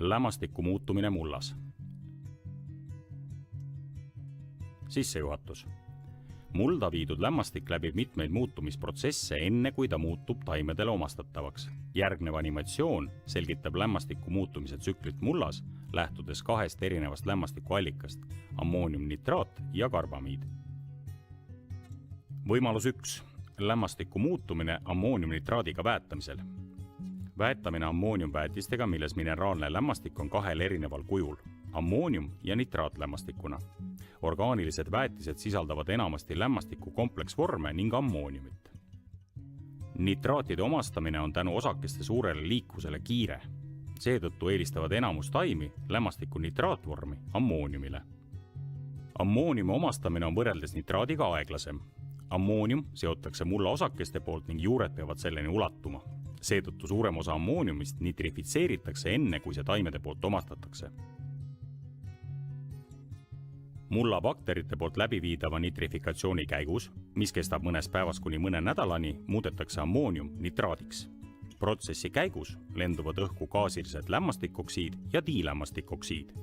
Lämmastiku muutumine mullas. Sissejuhatus. Mulda viidud lämmastik läbib mitmeid muutumisprotsesse enne, kui ta muutub taimedele omastatavaks. Järgnev animatsioon selgitab lämmastiku muutumise tsüklit mullas, lähtudes kahest erinevast lämmastikuallikast, ammooniumnitraat ja karbamiid. Võimalus 1. Lämmastiku muutumine ammooniumnitraadiga väetamisel. Väetamine ammooniumväetistega, milles mineraalne lämmastik on kahel erineval kujul, ammoonium ja nitraatlämmastikuna. Orgaanilised väetised sisaldavad enamasti lämmastiku kompleksvorme ning ammooniumit. Nitraatide omastamine on tänu osakeste suurele liikuvusele kiire. Seetõttu eelistavad enamus taimi lämmastiku nitraatvormi ammooniumile. Ammooniumi omastamine on võrreldes nitraadiga aeglasem. Ammoonium seotakse mulla osakeste poolt ning juured peavad selleni ulatuma. Seetõttu suurem osa ammooniumist nitrifitseeritakse enne, kui see taimede poolt omastatakse. Mulla bakterite poolt läbiviidava nitrifikatsiooni käigus, mis kestab mõnes päevas kuni mõne nädalani, muudetakse ammoonium nitraadiks. Protsessi käigus lenduvad õhku gaasilised lämmastikoksiid ja diilämmastikoksiid.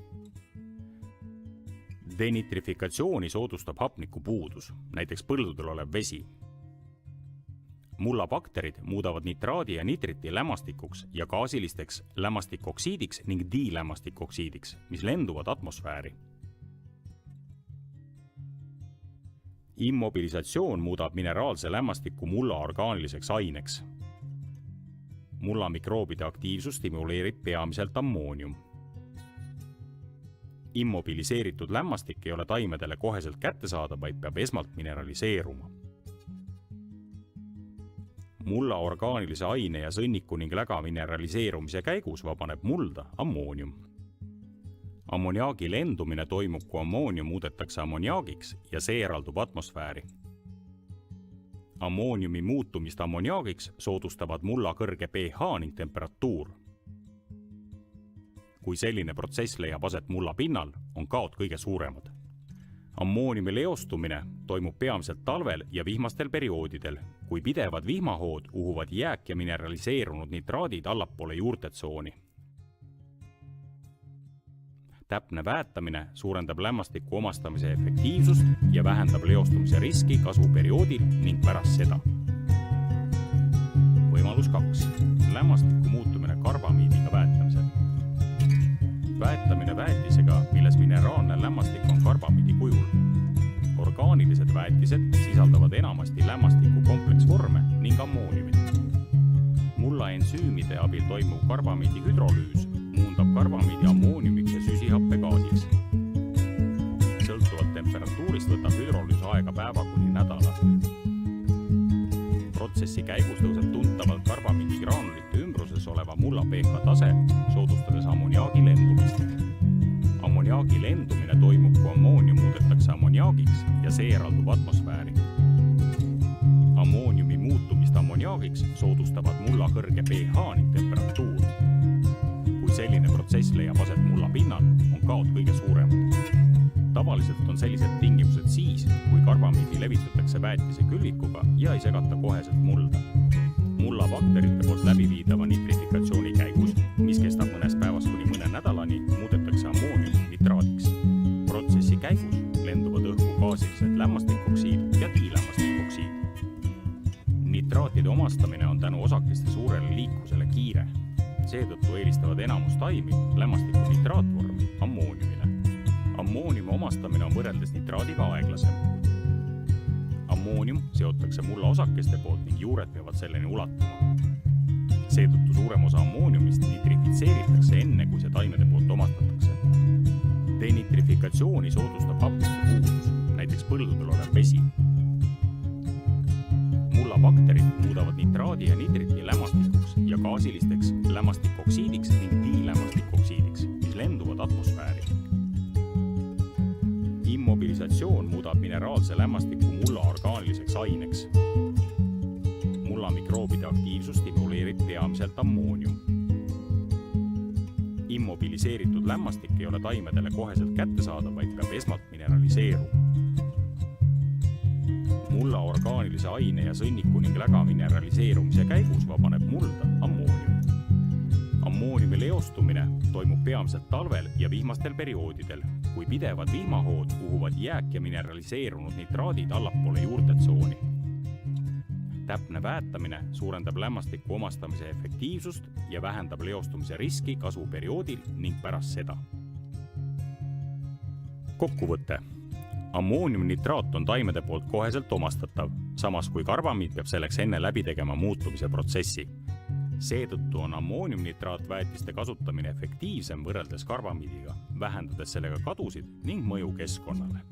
Denitrifikatsiooni soodustab hapniku puudus, näiteks põldudel olev vesi. Mulla bakterid muudavad nitraadi ja nitriti lämmastikuks ja gaasilisteks lämmastikoksiidiks ning diilämmastikoksiidiks, mis lenduvad atmosfääri. Immobilisatsioon muudab mineraalse lämmastiku mulla orgaaniliseks aineks. Mulla mikroobide aktiivsus stimuleerib peamiselt ammoonium. Immobiliseeritud lämmastik ei ole taimedele koheselt kättesaadav, vaid peab esmalt mineraliseeruma. Mulla orgaanilise aine ja sõnniku ning läga mineraliseerumise käigus vabaneb mulda ammoonium. Ammoniaagi lendumine toimub, kui ammoonium muudetakse ammoniaagiks ja see eraldub atmosfääri. Ammooniumi muutumist ammoniaagiks soodustavad mulla kõrge pH ning temperatuur. Kui selline protsess leiab aset mulla pinnal, on kaod kõige suuremad. Ammooniumi leostumine toimub peamiselt talvel ja vihmastel perioodidel, kui pidevad vihmahood uhuvad jääk ja mineraliseerunud nitraadid allapoole juurtetsooni. Täpne väetamine suurendab lämmastiku omastamise efektiivsust ja vähendab leostumise riski kasvuperioodil ning pärast seda. Võimalus 2. Lämmastiku muutumine karbamiidiga väetamisel. Väetamine väetisega, milles mineraalne lämmastik on karbamiidi kujul. Orgaanilised väetised sisaldavad enamasti lämmastiku kompleksvorme ning ammooniumit. Mulla ensüümide abil toimuv karbamiidi hüdrolüüs muundab karbamiidi ammooniumiks ja süsihappegaasiks. Sõltuvalt temperatuurist võtab hüdrolüüs aega päeva kuni nädala. Protsessi käigus tõuseb tuntavalt karbamiidi graanulite ümbruses oleva mulla pH tase, soodustades ammoniaagi lendumist. Ammoniaagi lendumine toimub, kui ammoonium muudetakse ammoniaagiks ja see eraldub atmosfääri. Ammooniumi muutumist ammoniaagiks soodustavad mulla kõrge pH ning temperatuur. Kui selline protsess leiab aset mulla pinnal, on kaod kõige suuremad. Tavaliselt on sellised tingimused siis, kui karbamiidi levitatakse väetise külvikuga ja ei segata koheselt mulda. Mulla bakterite poolt läbiviidava nitrifikatsiooni käigus, mis kestab mõnes päevas kuni mõne nädalani, muudetakse ammoonium nitraadiks. Protsessi käigus lenduvad õhku gaasilised lämmastikoksiid ja diilämmastikoksiid. Nitraatide omastamine on tänu osakeste suurele liikuvusele kiire. Seetõttu eelistavad enamus taimi lämmastiku nitraatvormi ammooniumile. Ammooniumi omastamine on võrreldes nitraadiga aeglasem. Ammoonium seotakse mulla osakeste poolt ning juured peavad selleni ulatuma. Seetõttu suurem osa ammooniumist nitrifitseeritakse enne, kui see taimede poolt omastatakse. Denitrifikatsiooni soodustab hapniku puudus, näiteks põldudel olev vesi. Mulla bakterid muudavad nitraadi ja nitriti lämmastikuks ja gaasilisteks lämmastikoksiidiks ning diilämmastikoksiidiks, mis lenduvad atmosfääri. Immobilisatsioon muudab mineraalse lämmastiku mulla orgaaniliseks aineks. Mulla mikroobide aktiivsus stimuleerib peamiselt ammoonium. Immobiliseeritud lämmastik ei ole taimedele koheselt kättesaadav, vaid peab esmalt mineraliseeruma. Mulla orgaanilise aine ja sõnniku ning läga mineraliseerumise käigus vabaneb mulda ammoonium. Ammooniumi leostumine toimub peamiselt talvel ja vihmastel perioodidel, kui pidevad vihmahood uhuvad jääk ja mineraliseerunud nitraadid allapoole juurtetsooni. Täpne väetamine suurendab lämmastiku omastamise efektiivsust ja vähendab leostumise riski kasvuperioodil ning pärast seda. Kokkuvõte. Ammooniumnitraat on taimede poolt koheselt omastatav, samas kui karbamiid peab selleks enne läbi tegema muutumise protsessi. Seetõttu on ammooniumnitraat väetiste kasutamine efektiivsem võrreldes karbamiidiga, vähendades sellega kadusid ning mõju keskkonnale.